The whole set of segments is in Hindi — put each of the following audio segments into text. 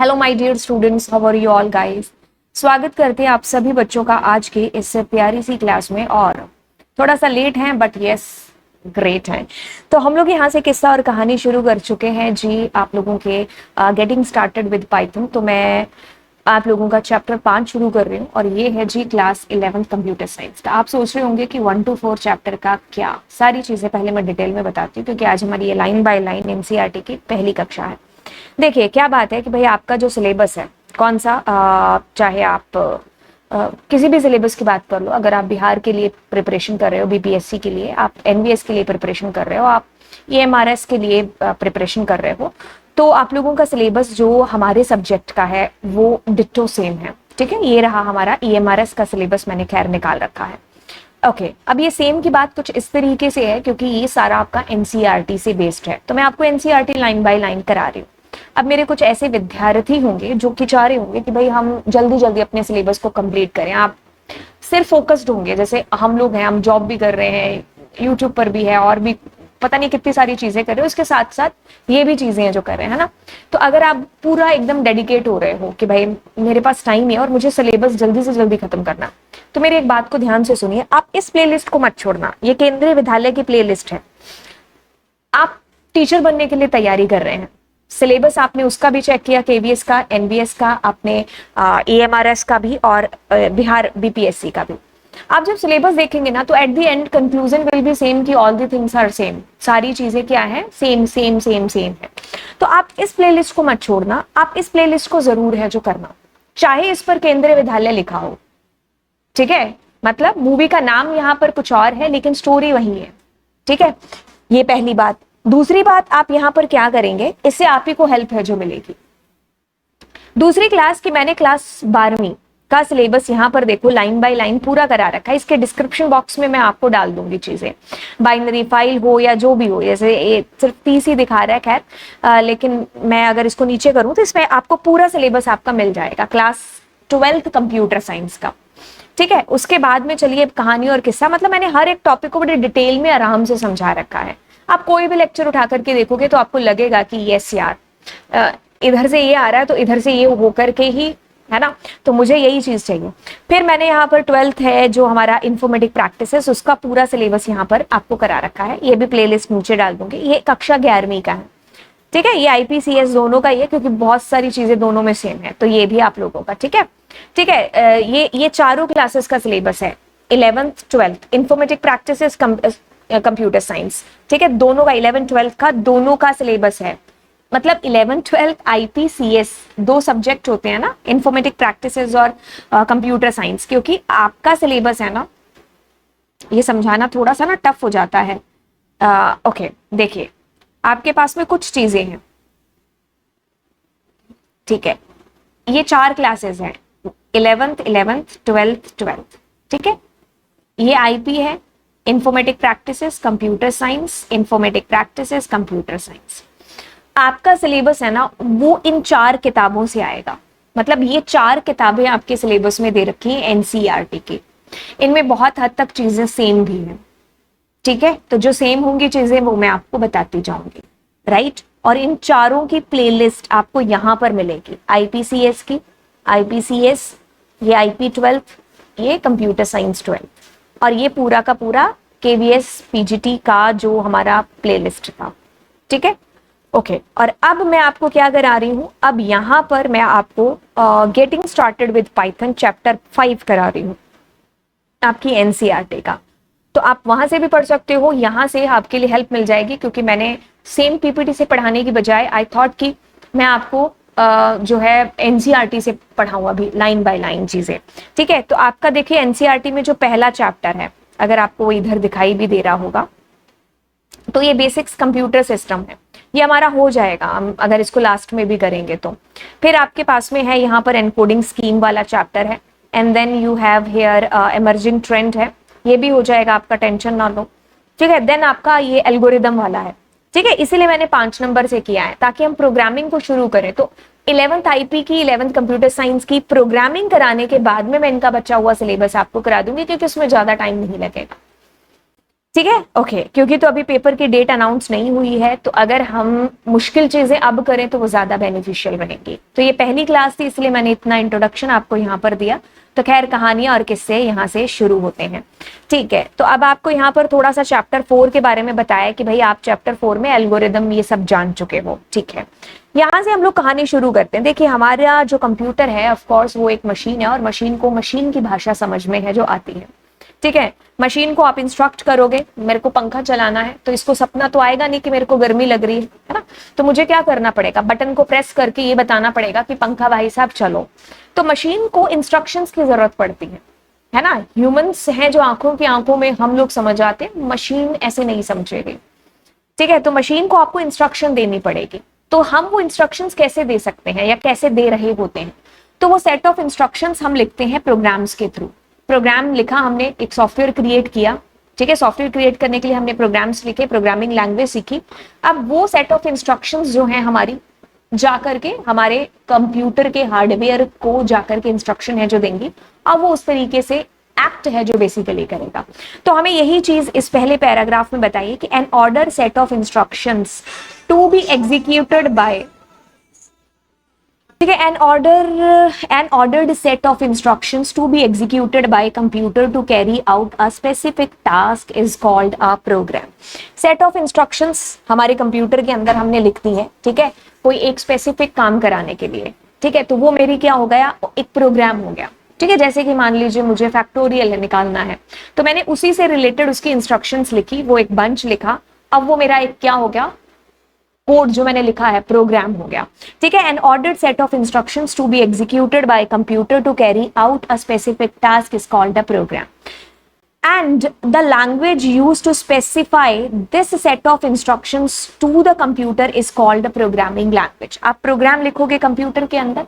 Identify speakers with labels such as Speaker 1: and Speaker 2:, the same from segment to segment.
Speaker 1: Hello my dear students, how are you all guys. स्वागत करते हैं आप सभी बच्चों का आज की इस प्यारी सी क्लास में। और थोड़ा सा लेट हैं बट यस ग्रेट हैं। तो हम लोग यहाँ से किस्सा और कहानी शुरू कर चुके हैं जी, आप लोगों के गेटिंग स्टार्टेड विद पाइथन। तो मैं आप लोगों का चैप्टर 5 शुरू कर रही हूँ और ये है जी क्लास 11th कंप्यूटर साइंस का। आप सोच रहे होंगे कि 1 to 4 चैप्टर का क्या सारी चीजें पहले मैं डिटेल में बताती हूँ, क्योंकि आज हमारी ये लाइन बाय लाइन एनसीईआरटी की पहली कक्षा है। देखिए क्या बात है कि भाई आपका जो सिलेबस है कौन सा, चाहे आप किसी भी सिलेबस की बात कर लो। अगर आप बिहार के लिए प्रिपरेशन कर रहे हो, बीपीएससी के लिए, आप एनवीएस के लिए प्रिपरेशन कर रहे हो, आप ईएमआरएस के लिए प्रिपरेशन कर रहे हो, तो आप लोगों का सिलेबस जो हमारे सब्जेक्ट का है वो डिट्टो सेम है। ठीक है, ये रहा हमारा ईएमआरएस का सिलेबस, मैंने खैर निकाल रखा है। ओके अब ये सेम की बात कुछ इस तरीके से है क्योंकि ये सारा आपका एनसीईआरटी से बेस्ड है, तो मैं आपको एनसीईआरटी लाइन बाय लाइन करा रही हूँ। अब मेरे कुछ ऐसे विद्यार्थी होंगे जो कि चाह रहे होंगे कि भाई हम जल्दी जल्दी अपने सिलेबस को कंप्लीट करें। आप सिर्फ फोकस्ड होंगे, जैसे हम लोग हैं, हम जॉब भी कर रहे हैं, यूट्यूब पर भी है और भी पता नहीं कितनी सारी चीजें कर रहे हो, इसके साथ साथ ये भी चीजें हैं जो कर रहे हैं, है ना। तो अगर आप पूरा एकदम डेडिकेट हो रहे हो कि भाई मेरे पास टाइम है और मुझे सिलेबस जल्दी से जल्दी खत्म करना, तो मेरी एक बात को ध्यान से सुनिए। आप इस प्लेलिस्ट को मत छोड़ना, ये केंद्रीय विद्यालय की प्लेलिस्ट है। आप टीचर बनने के लिए तैयारी कर रहे हैं, सिलेबस आपने उसका भी चेक किया, केवीएस का, एनवीएस का, आपने एएमआरएस का भी और बिहार बीपीएससी का भी। आप जब सिलेबस देखेंगे ना तो at the end conclusion will be same कि all the things are same, सारी चीजें क्या है, सेम सेम सेम सेम है। तो आप इस प्लेलिस्ट को मत छोड़ना, आप इस प्लेलिस्ट को जरूर है जो करना, चाहे इस पर केंद्रीय विद्यालय लिखा हो। ठीक है, मतलब मूवी का नाम यहाँ पर कुछ और है लेकिन स्टोरी वही है। ठीक है, ये पहली बात। दूसरी बात, आप यहां पर क्या करेंगे, इससे आप ही को हेल्प है जो मिलेगी। दूसरी क्लास की मैंने क्लास 12वीं का सिलेबस यहां पर देखो लाइन बाय लाइन पूरा करा रखा है। इसके डिस्क्रिप्शन बॉक्स में मैं आपको डाल दूंगी चीजें, बाइनरी फाइल हो या जो भी हो। जैसे ये सिर्फ 30 ही दिखा रहा है खैर, लेकिन मैं अगर इसको नीचे करूं तो इसमें आपको पूरा सिलेबस आपका मिल जाएगा क्लास 12th कंप्यूटर साइंस का। ठीक है, उसके बाद में चलिए कहानी और किस्सा, मतलब मैंने हर एक टॉपिक को बड़े डिटेल में आराम से समझा रखा है। आप कोई भी लेक्चर उठा करके देखोगे तो आपको लगेगा कि यस यार, इधर से ये आ रहा है तो इधर से ये होकर के ही, है ना, तो मुझे यही चीज चाहिए। फिर मैंने यहाँ पर 12th है जो हमारा इंफॉर्मेटिक प्रैक्टिसेस, उसका पूरा सिलेबस यहाँ पर आपको करा रखा है। ये भी प्लेलिस्ट नीचे डाल दूंगी। ये कक्षा 11वीं का है। ठीक है, ये आईपीसीएस दोनों का ही है क्योंकि बहुत सारी चीजें दोनों में सेम है, तो ये भी आप लोगों का। ठीक है, ठीक है, ये चारों क्लासेस का सिलेबस है, 11th 12th informatic practices computer science. ठीक है, दोनों का 11th 12th का दोनों का सिलेबस है। मतलब 11th 12th आईपीसीएस दो सब्जेक्ट होते हैं ना, इंफॉर्मेटिक प्रैक्टिसेस और कंप्यूटर साइंस। क्योंकि आपका सिलेबस है ना, ये समझाना थोड़ा सा ना टफ हो जाता है। ओके देखिए, आपके पास में कुछ चीजें हैं। ठीक है, ये 4 क्लासेस हैं, 11th 11th 12th 12th। ठीक है, ये आईपी है, informatic practices computer science, informatic practices computer science. आपका सिलेबस है ना वो इन 4 किताबों से आएगा। मतलब ये 4 किताबें आपके सिलेबस में दे रखी हैं एनसीईआरटी की। इनमें बहुत हद तक चीजें सेम भी हैं। ठीक है, तो जो सेम होंगी चीजें वो मैं आपको बताती जाऊंगी, राइट। और इन चारों की प्लेलिस्ट आपको यहां पर मिलेगी, आईपीसीएस की, आईपीसीएस, ये आईपी 12th, ये कंप्यूटर साइंस 12th, और ये पूरा का पूरा केवीएस पीजीटी का जो हमारा प्लेलिस्ट था। ठीक है, ओके। और अब मैं आपको क्या करा रही हूं, अब यहां पर मैं आपको getting started with Python chapter 5 करा रही हूं आपकी एनसीईआरटी का। तो आप वहां से भी पढ़ सकते हो, यहां से आपके लिए हेल्प मिल जाएगी, क्योंकि मैंने सेम पीपीटी से पढ़ाने की बजाय आई थॉट कि मैं आपको जो है एनसीईआरटी से पढ़ाऊं अभी लाइन बाय लाइन चीजें। ठीक है, तो आपका देखिए एनसीईआरटी में जो पहला चैप्टर है, अगर आपको इधर दिखाई भी दे रहा होगा, तो ये बेसिक्स कंप्यूटर सिस्टम है, ये हमारा हो जाएगा हम अगर इसको लास्ट में भी करेंगे तो। फिर आपके पास में है यहाँ पर एनकोडिंग स्कीम वाला चैप्टर है, and then you have here emerging trend है, ये भी हो जाएगा आपका, टेंशन ना लो। ठीक है, देन आपका ये एल्गोरिदम वाला है। ठीक है, इसीलिए मैंने 5 नंबर से किया है ताकि हम प्रोग्रामिंग को शुरू करें। तो 11th आईपी की, 11th कंप्यूटर साइंस की प्रोग्रामिंग कराने के बाद में मैं इनका बचा हुआ सिलेबस आपको करा दूंगी, क्योंकि उसमें ज्यादा टाइम नहीं लगेगा। ठीक है, ओके। क्योंकि तो अभी पेपर की डेट अनाउंस नहीं हुई है, तो अगर हम मुश्किल चीजें अब करें तो वो ज्यादा बेनिफिशियल रहेंगी। तो ये पहली क्लास थी, इसलिए मैंने इतना इंट्रोडक्शन आपको यहाँ पर दिया। तो खैर, कहानियां और किस्से यहाँ से शुरू होते हैं। ठीक है, तो अब आपको यहाँ पर थोड़ा सा चैप्टर 4 के बारे में बताया कि भाई आप चैप्टर 4 में एल्गोरिदम ये सब जान चुके हो। ठीक है, यहाँ से हम लोग कहानी शुरू करते हैं। देखिए, हमारा जो कंप्यूटर है, ऑफ कोर्स वो एक मशीन है, और मशीन को मशीन की भाषा समझ में है जो आती है। ठीक है, मशीन को आप इंस्ट्रक्ट करोगे, मेरे को पंखा चलाना है, तो इसको सपना तो आएगा नहीं कि मेरे को गर्मी लग रही है ना। तो मुझे क्या करना पड़ेगा, बटन को प्रेस करके ये बताना पड़ेगा कि पंखा भाई साहब चलो। तो मशीन को इंस्ट्रक्शंस की जरूरत पड़ती है ना। ह्यूमंस हैं जो आंखों की आंखों में हम लोग समझ आते हैं, मशीन ऐसे नहीं समझेगी। ठीक है, तो मशीन को आपको इंस्ट्रक्शन देनी पड़ेगी। तो हम वो इंस्ट्रक्शंस कैसे दे सकते हैं या कैसे दे रहे होते हैं, तो वो सेट ऑफ इंस्ट्रक्शंस हम लिखते हैं प्रोग्राम्स के थ्रू। प्रोग्राम लिखा हमने, एक सॉफ्टवेयर क्रिएट किया। ठीक है, सॉफ्टवेयर क्रिएट करने के लिए हमने प्रोग्राम्स लिखे, प्रोग्रामिंग लैंग्वेज सीखी। अब वो सेट ऑफ इंस्ट्रक्शंस जो है हमारी, जाकर के हमारे कंप्यूटर के हार्डवेयर को जाकर के इंस्ट्रक्शन है जो देंगी, अब वो उस तरीके से एक्ट है जो बेसिकली करेगा। तो हमें यही चीज इस पहले पैराग्राफ में बताइए कि an order set of instructions to be executed by, ठीक है, an ordered set of instructions to be executed by a computer to carry out a specific task is called a program. Set of instructions हमारे कंप्यूटर के अंदर हमने लिख दी है। ठीक है, कोई एक स्पेसिफिक काम कराने के लिए। ठीक है, तो वो मेरी क्या हो गया, एक प्रोग्राम हो गया। ठीक है, जैसे कि मान लीजिए मुझे फैक्टोरियल निकालना है, तो मैंने उसी से रिलेटेड उसकी इंस्ट्रक्शंस लिखी, वो एक बंच लिखा। अब वो मेरा एक क्या हो गया, कोड जो मैंने लिखा है, प्रोग्राम हो गया। ठीक है, an ordered set of instructions to be executed by computer to carry out a specific task is called a program, and the language used to specify this set of instructions to the computer is called a programming language. आप प्रोग्राम लिखोगे कंप्यूटर के अंदर,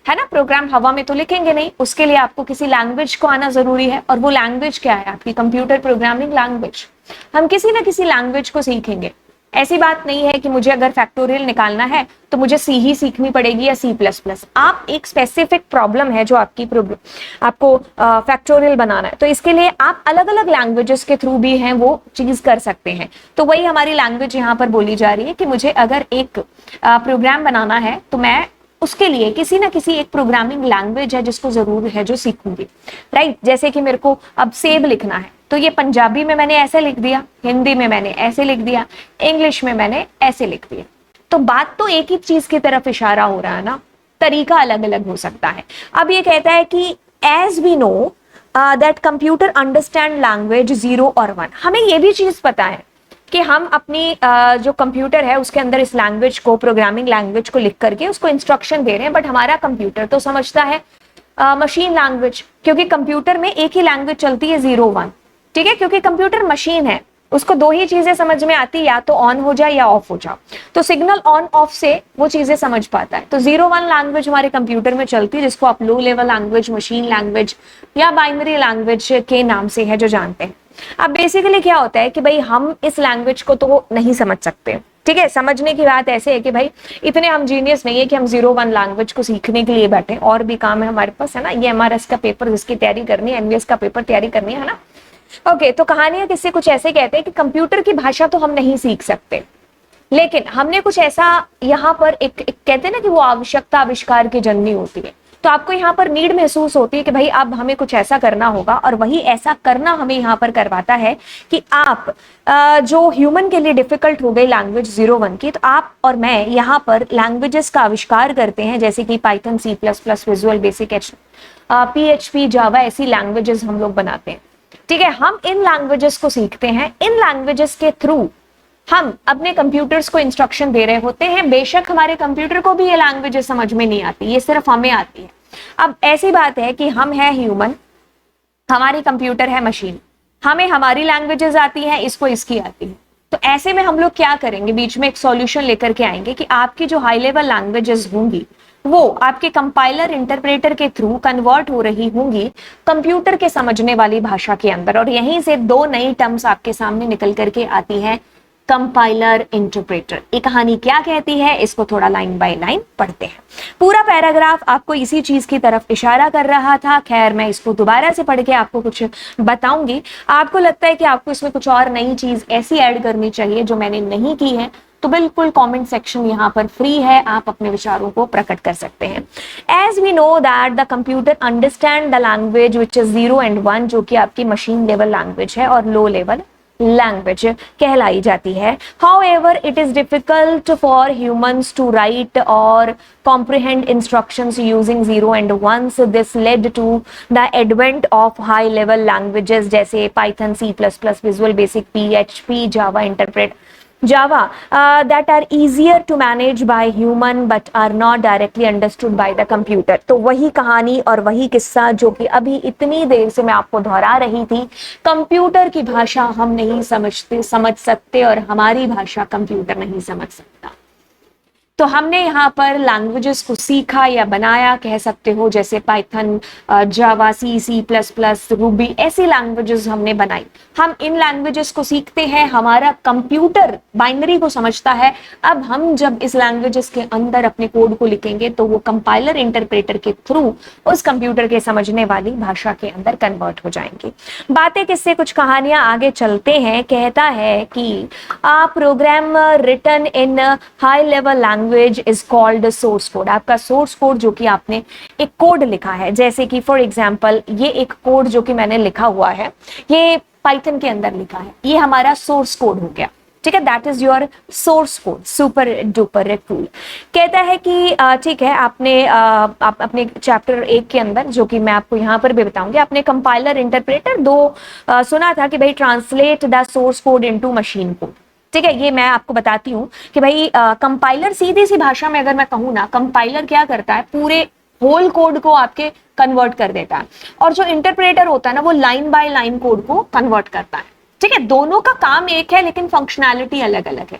Speaker 1: है ना, प्रोग्राम हवा में तो लिखेंगे नहीं, उसके लिए आपको किसी लैंग्वेज को आना जरूरी है। और वो लैंग्वेज क्या है, आपकी कंप्यूटर प्रोग्रामिंग लैंग्वेज। हम किसी ना किसी लैंग्वेज को सीखेंगे। ऐसी बात नहीं है कि मुझे अगर फैक्टोरियल निकालना है तो मुझे सी ही सीखनी पड़ेगी या C++। आप एक स्पेसिफिक प्रॉब्लम है जो आपकी आपको फैक्टोरियल बनाना है, तो इसके लिए आप अलग अलग लैंग्वेजेस के थ्रू भी हैं वो चीज कर सकते हैं। तो वही हमारी लैंग्वेज यहाँ पर बोली जा रही है कि मुझे अगर एक प्रोग्राम बनाना है तो मैं उसके लिए किसी ना किसी एक प्रोग्रामिंग लैंग्वेज है जिसको जरूर है जो सीखूंगी। राइट, जैसे कि मेरे को अब सेब लिखना है, तो ये पंजाबी में मैंने ऐसे लिख दिया, हिंदी में मैंने ऐसे लिख दिया, इंग्लिश में मैंने ऐसे लिख दिया। तो बात तो एक ही चीज की तरफ इशारा हो रहा है ना, तरीका अलग अलग हो सकता है। अब ये कहता है कि as we know that computer understand language 0 और 1। हमें ये भी चीज पता है कि हम अपनी जो कंप्यूटर है उसके अंदर इस लैंग्वेज को, प्रोग्रामिंग लैंग्वेज को लिख करके उसको इंस्ट्रक्शन दे रहे हैं, बट हमारा कंप्यूटर तो समझता है मशीन लैंग्वेज, क्योंकि कंप्यूटर में एक ही लैंग्वेज चलती है 0-1। ठीक है, क्योंकि कंप्यूटर मशीन है, उसको दो ही चीजें समझ में आती, या तो ऑन हो जाए या ऑफ हो जाए। तो सिग्नल ऑन ऑफ से वो चीजें समझ पाता है। तो 0-1 लैंग्वेज हमारे कंप्यूटर में चलती है, जिसको आप low level language, machine language या बाइनरी लैंग्वेज के नाम से है जो जानते हैं। अब बेसिकली क्या होता है कि भाई हम इस लैंग्वेज को तो नहीं समझ सकते। ठीक है, समझने की बात ऐसे है कि भाई इतने हम जीनियस नहीं है कि हम 0-1 लैंग्वेज को सीखने के लिए बैठे, और भी काम है हमारे पास, है ना। ये MRS का पेपर जिसकी तैयारी करनी है, MBS का पेपर तैयारी करनी है ना। ओके, तो कहानियां किससे कुछ ऐसे कहते हैं कि कंप्यूटर की भाषा तो हम नहीं सीख सकते, लेकिन हमने कुछ ऐसा यहाँ पर एक कहते हैं ना कि वो आवश्यकता आविष्कार की जननी होती है। तो आपको यहाँ पर नीड महसूस होती है कि भाई अब हमें कुछ ऐसा करना होगा, और वही ऐसा करना हमें यहाँ पर करवाता है कि आप जो ह्यूमन के लिए डिफिकल्ट हो गई लैंग्वेज 0-1 की, तो आप और मैं यहाँ पर लैंग्वेजेस का आविष्कार करते हैं, जैसे कि Python, C++, visual basic, PHP, जावा, ऐसी लैंग्वेजेस हम लोग बनाते हैं। ठीक है, हम इन लैंग्वेजेस को सीखते हैं, इन लैंग्वेजेस के थ्रू हम अपने कंप्यूटर्स को इंस्ट्रक्शन दे रहे होते हैं। बेशक हमारे कंप्यूटर को भी ये लैंग्वेजेस समझ में नहीं आती, ये सिर्फ हमें आती है। अब ऐसी बात है कि हम है ह्यूमन, हमारी कंप्यूटर है मशीन, हमें हमारी लैंग्वेजेस आती हैं, इसको इसकी आती है। तो ऐसे में हम लोग क्या करेंगे, बीच में एक सॉल्यूशन लेकर के आएंगे कि आपकी जो हाई लेवल लैंग्वेजेस होंगी वो आपके कंपाइलर इंटरप्रेटर के थ्रू कन्वर्ट हो रही होंगी कंप्यूटर के समझने वाली भाषा के अंदर, और यहीं से दो नई टर्म्स आपके सामने निकल करके आती हैं, कंपाइलर इंटरप्रेटर। ये कहानी क्या कहती है, इसको थोड़ा लाइन बाय लाइन पढ़ते हैं। पूरा पैराग्राफ आपको इसी चीज की तरफ इशारा कर रहा था। खैर मैं इसको दोबारा से पढ़ के आपको कुछ बताऊंगी। आपको लगता है कि आपको इसमें कुछ और नई चीज ऐसी ऐड करनी चाहिए जो मैंने नहीं की है, तो बिल्कुल कमेंट सेक्शन यहाँ पर फ्री है, आप अपने विचारों को प्रकट कर सकते हैं। As we know that the computer understand the language which is 0 and 1, जो कि आपकी मशीन लेवल लैंग्वेज है और लो लेवल लैंग्वेज कहलाई जाती है। However, it is difficult for humans to write or comprehend instructions using 0 and 1. So this led to the advent of high-level languages जैसे Python, C++, Visual Basic, PHP, Java, Interpret, Java that are easier to manage by human but are not directly understood by the computer। तो वही कहानी और वही किस्सा जो कि अभी इतनी देर से मैं आपको दोहरा रही थी, कंप्यूटर की भाषा हम नहीं समझ सकते और हमारी भाषा कंप्यूटर नहीं समझ सकता। तो हमने यहाँ पर लैंग्वेजेस को सीखा या बनाया कह सकते हो, जैसे पाइथन, जावा, C++, रूबी, ऐसी लैंग्वेजेस हमने बनाई। हम इन लैंग्वेजेस को सीखते हैं, हमारा कंप्यूटर बाइनरी को समझता है। अब हम जब इस लैंग्वेजेस के अंदर अपने कोड को लिखेंगे तो वो कंपाइलर इंटरप्रेटर के थ्रू उस कंप्यूटर के समझने वाली भाषा के अंदर कन्वर्ट हो जाएंगी। बातें किससे कुछ कहानियां आगे चलते हैं। कहता है कि program written in high level language is called source code। आपका सोर्स कोड जो कि आपने एक कोड लिखा है, जैसे कि फॉर एग्जांपल ये एक कोड जो कि मैंने लिखा हुआ है, ये पाइथन के अंदर लिखा है, ये हमारा सोर्स कोड हो गया। ठीक है, that is your source code. Super duper cool. कहता है कि ठीक है, आपने आप अपने चैप्टर 1 के अंदर, जो कि मैं आपको यहाँ पर भी बताऊंगी, आपने कंपाइलर इंटरप्रेटर 2 सुना था कि भाई translate the source code into machine code. ठीक है, ये मैं आपको बताती हूँ कि भाई कंपाइलर, सीधी सी भाषा में अगर मैं कहूँ ना, कंपाइलर क्या करता है, पूरे होल कोड को आपके कन्वर्ट कर देता है, और जो इंटरप्रेटर होता है ना, वो लाइन बाय लाइन कोड को कन्वर्ट करता है। ठीक है, दोनों का काम एक है लेकिन फंक्शनैलिटी अलग अलग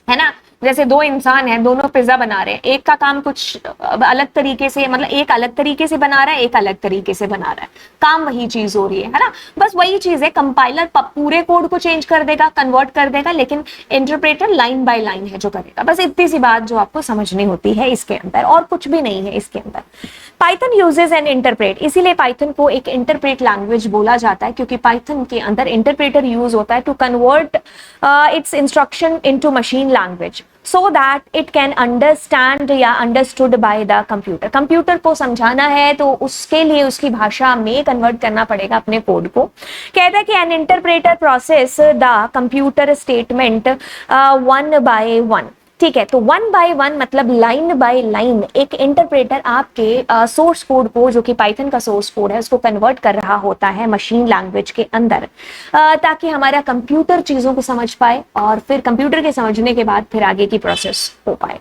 Speaker 1: है ना। जैसे 2 इंसान हैं, दोनों पिज्जा बना रहे हैं, एक का काम कुछ अलग तरीके से, मतलब एक अलग तरीके से बना रहा है, एक अलग तरीके से बना रहा है, काम वही चीज हो रही है ना। बस वही चीज है, कंपाइलर पूरे कोड को चेंज कर देगा, कन्वर्ट कर देगा, लेकिन इंटरप्रेटर लाइन बाय लाइन है जो करेगा। बस इतनी सी बात जो आपको समझनी होती है इसके अंदर, और कुछ भी नहीं है इसके अंदर। पाइथन यूजेस एन इंटरप्रेट, इसीलिए पाइथन को एक इंटरप्रेट लैंग्वेज बोला जाता है, क्योंकि पाइथन के अंदर इंटरप्रेटर यूज होता है to convert its instruction into machine language so that it can understand या understood by the computer। Computer को समझाना है तो उसके लिए उसकी भाषा में कन्वर्ट करना पड़ेगा अपने कोड को। कहता है कि an interpreter process the computer statement 1 by 1। ठीक है, तो 1 by 1 मतलब लाइन बाय लाइन एक इंटरप्रेटर आपके सोर्स कोड को, जो कि पाइथन का सोर्स कोड है, उसको कन्वर्ट कर रहा होता है मशीन लैंग्वेज के अंदर, ताकि हमारा कंप्यूटर चीजों को समझ पाए और फिर कंप्यूटर के समझने के बाद फिर आगे की प्रोसेस हो पाए।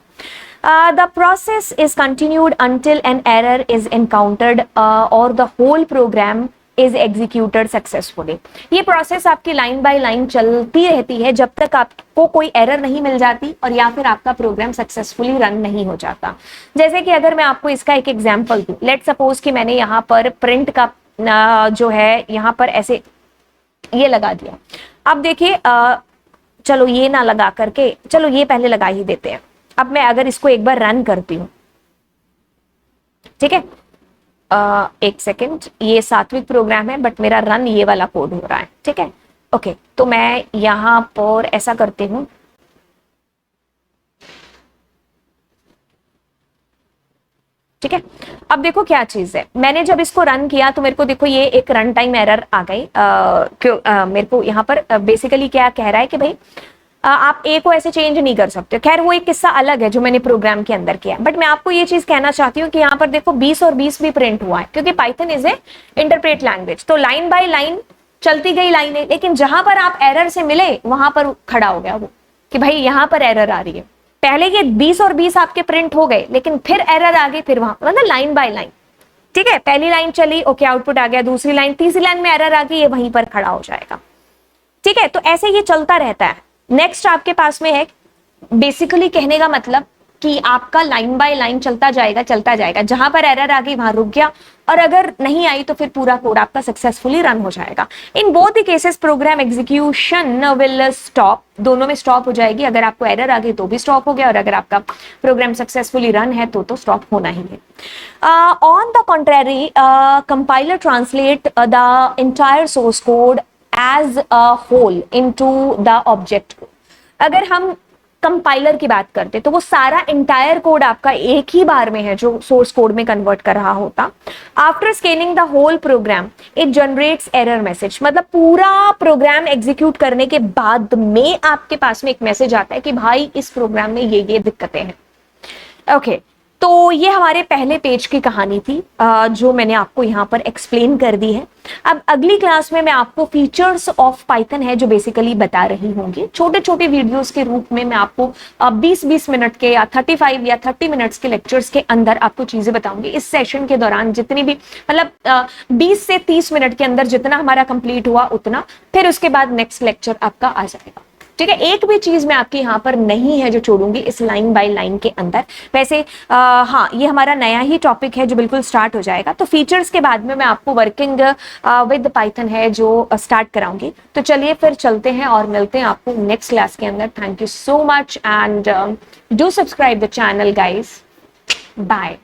Speaker 1: The process is continued until an error is encountered or the whole program is executed successfully। ये प्रोसेस आपकी लाइन बाय लाइन चलती रहती है जब तक आपको कोई एरर नहीं मिल जाती और या फिर आपका प्रोग्राम सक्सेसफुली रन नहीं हो जाता। जैसे कि अगर मैं आपको इसका एक एग्जांपल दूं, लेट सपोज कि मैंने यहाँ पर प्रिंट का जो है यहाँ पर ऐसे ये लगा दिया। अब देखिए, चलो ये ना लगा करके, चलो ये पहले लगा ही देते हैं। अब मैं अगर इसको एक बार रन करती हूँ, ठीक है, एक सेकेंड, ये सात्विक प्रोग्राम है बट मेरा रन ये वाला कोड हो रहा है। ठीक है, ओके, तो मैं यहां पर ऐसा करती हूं, ठीक है। अब देखो क्या चीज है, मैंने जब इसको रन किया तो मेरे को देखो ये एक रन टाइम एरर आ गई। क्यों मेरे को यहाँ पर बेसिकली क्या कह रहा है कि भाई आप ए को ऐसे चेंज नहीं कर सकते। खैर वो एक किस्सा अलग है जो मैंने प्रोग्राम के अंदर किया, बट मैं आपको ये चीज कहना चाहती हूँ कि यहाँ पर देखो 20 और 20 भी प्रिंट हुआ है, क्योंकि Python is a interpret language. तो लाइन बाय लाइन चलती गई लाइनें, लेकिन जहां पर आप एरर से मिले वहां पर खड़ा हो गया वो कि भाई यहाँ पर एरर आ रही है। पहले ये 20 और 20 आपके प्रिंट हो गए, लेकिन फिर एरर आ गई, फिर वहां मतलब लाइन बाय लाइन। ठीक है, पहली लाइन चली, ओके, आउटपुट आ गया, दूसरी लाइन, तीसरी लाइन में एरर आ गई, ये वहीं पर खड़ा हो जाएगा। ठीक है, तो ऐसे ये चलता रहता है। नेक्स्ट आपके पास में है, बेसिकली कहने का मतलब कि आपका लाइन बाय लाइन चलता जाएगा, जहां पर एरर आ गई वहां रुक गया, और अगर नहीं आई तो फिर पूरा कोड आपका सक्सेसफुली रन हो जाएगा। In both the cases program execution will stop, दोनों में स्टॉप हो जाएगी। अगर आपको एरर आ गई तो भी स्टॉप हो गया, और अगर आपका प्रोग्राम सक्सेसफुली रन है तो स्टॉप होना ही है। On the contrary, compiler translate the entire source code as a whole into the object. अगर हम कंपाइलर की बात करते तो वो सारा इंटायर कोड आपका एक ही बार में है जो सोर्स कोड में कन्वर्ट कर रहा होता। After scanning the whole program it generates error message, मतलब पूरा प्रोग्राम एग्जीक्यूट करने के बाद में आपके पास में एक मैसेज आता है कि भाई इस प्रोग्राम में ये दिक्कतें हैं। ओके, तो ये हमारे पहले पेज की कहानी थी जो मैंने आपको यहाँ पर एक्सप्लेन कर दी है। अब अगली क्लास में मैं आपको फीचर्स ऑफ पाइथन है जो बेसिकली बता रही होंगी। छोटे छोटे वीडियोस के रूप में मैं आपको 20-20 मिनट के या 35 या 30 मिनट्स के लेक्चर्स के अंदर आपको चीजें बताऊंगी। इस सेशन के दौरान जितनी भी, मतलब 20 से 30 मिनट के अंदर जितना हमारा कंप्लीट हुआ उतना, फिर उसके बाद नेक्स्ट लेक्चर आपका आ जाएगा। ठीक है, एक भी चीज मैं आपकी यहाँ पर नहीं है जो छोड़ूंगी इस लाइन बाय लाइन के अंदर। वैसे हाँ, ये हमारा नया ही टॉपिक है जो बिल्कुल स्टार्ट हो जाएगा। तो फीचर्स के बाद में मैं आपको वर्किंग विद पाइथन है जो स्टार्ट कराऊंगी। तो चलिए फिर चलते हैं और मिलते हैं आपको नेक्स्ट क्लास के अंदर। Thank you so much and do subscribe the channel guys. Bye.